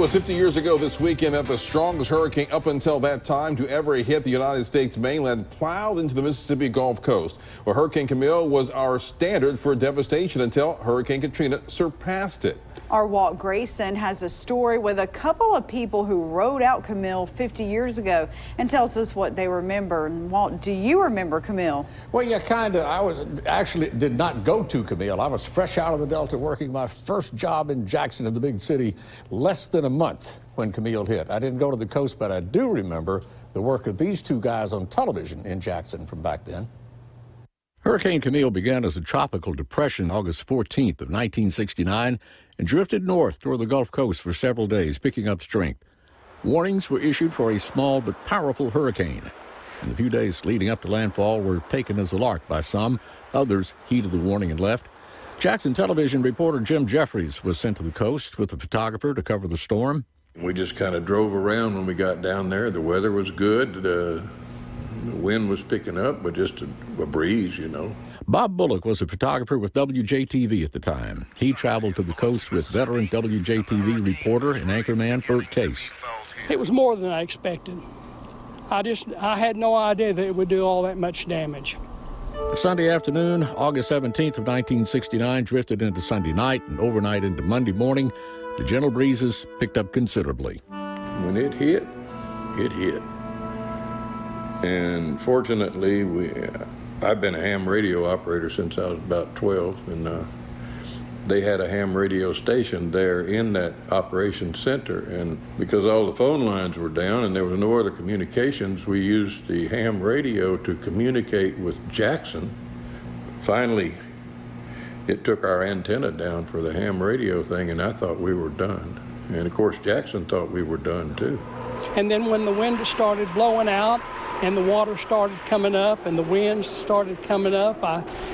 was 50 years ago this weekend that the strongest hurricane up until that time to ever hit the United States mainland plowed into the Mississippi Gulf Coast. Well, Hurricane Camille was our standard for devastation until Hurricane Katrina surpassed it. Our Walt Grayson has a story with a couple of people who rode out Camille 50 years ago and tells us what they remember. And Walt, do you remember Camille? Well, yeah, kind of. I did not go to Camille. I was fresh out of the Delta working my first job in Jackson, in the big city, less than a month when Camille hit. I didn't go to the coast, but I do remember the work of these two guys on television in Jackson from back then. Hurricane Camille began as a tropical depression August 14th of 1969 and drifted north toward the Gulf Coast for several days, picking up strength. Warnings were issued for a small but powerful hurricane, and the few days leading up to landfall were taken as a lark by some. Others heeded the warning and left. Jackson television reporter Jim Jeffries was sent to the coast with a photographer to cover the storm. We just kind of drove around when we got down there. The weather was good. The wind was picking up, but just a breeze, you know. Bob Bullock was a photographer with WJTV at the time. He traveled to the coast with veteran WJTV reporter and anchorman Bert Case. It was more than I expected. I had no idea that it would do all that much damage. Sunday afternoon, August 17th of 1969, drifted into Sunday night and overnight into Monday morning. The gentle breezes picked up considerably. When it hit, it hit. And fortunately, I've been a ham radio operator since I was about 12, and they had a ham radio station there in that operations center. And because all the phone lines were down and there was no other communications, we used the ham radio to communicate with Jackson. Finally, it took our antenna down for the ham radio thing, and I thought we were done. And of course, Jackson thought we were done too. And then when the wind started blowing out and the water started coming up and the winds started coming up,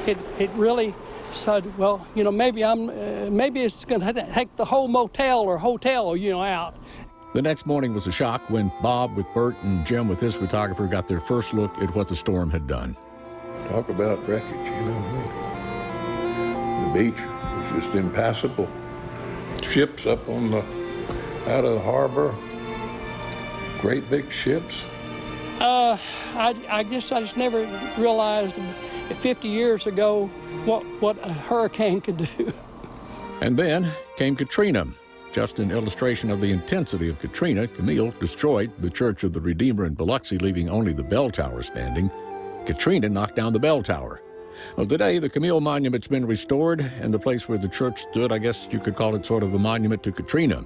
it really said, well, you know, maybe it's going to take the whole motel or hotel, you know, out. The next morning was a shock when Bob with Bert and Jim with his photographer got their first look at what the storm had done. Talk about wreckage, you know. The beach was just impassable. Ships up on out of the harbor, great big ships. I guess I just never realized 50 years ago what a hurricane could do. And then came Katrina. Just an illustration of the intensity of Katrina, Camille destroyed the Church of the Redeemer in Biloxi, leaving only the bell tower standing. Katrina knocked down the bell tower. Well, today, the Camille Monument's been restored, and the place where the church stood, I guess you could call it sort of a monument to Katrina.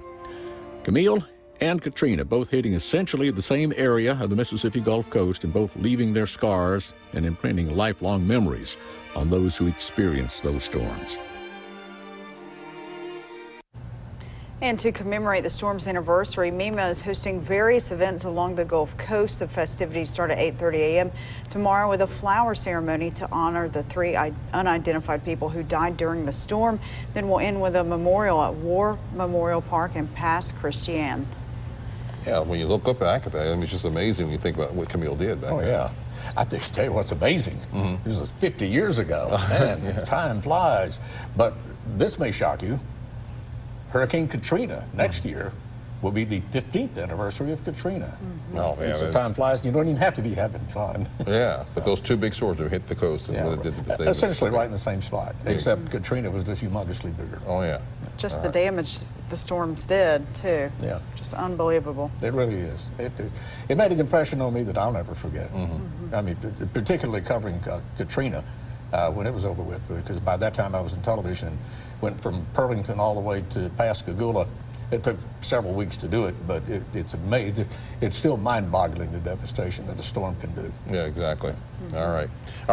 Camille and Katrina both hitting essentially the same area of the Mississippi Gulf Coast and both leaving their scars and imprinting lifelong memories on those who experienced those storms. And to commemorate the storm's anniversary, MEMA is hosting various events along the Gulf Coast. The festivities start at 8:30 a.m. tomorrow with a flower ceremony to honor the 3 unidentified people who died during the storm. Then we'll end with a memorial at War Memorial Park in Pass Christian. Yeah, when you look back at that, I mean, it's just amazing when you think about what Camille did back then. Yeah. I think, tell you what's amazing, This was 50 years ago. Man, time flies. But this may shock you. Hurricane Katrina next year will be the 15th anniversary of Katrina. Oh, man, so time flies, you don't even have to be having fun. Yeah, but those two big storms have hit the coast and what it did to the state. Essentially right in the same spot, except Katrina was just humongously bigger. Oh, yeah. Just the damage the storms did, too. Yeah. Just unbelievable. It really is. It made an impression on me that I'll never forget. I mean, particularly covering Katrina when it was over with, because by that time I was in television, went from Pearlington all the way to Pascagoula. It took several weeks to do it, but it's amazing. It's still mind-boggling, the devastation that a storm can do. Yeah, exactly. All right.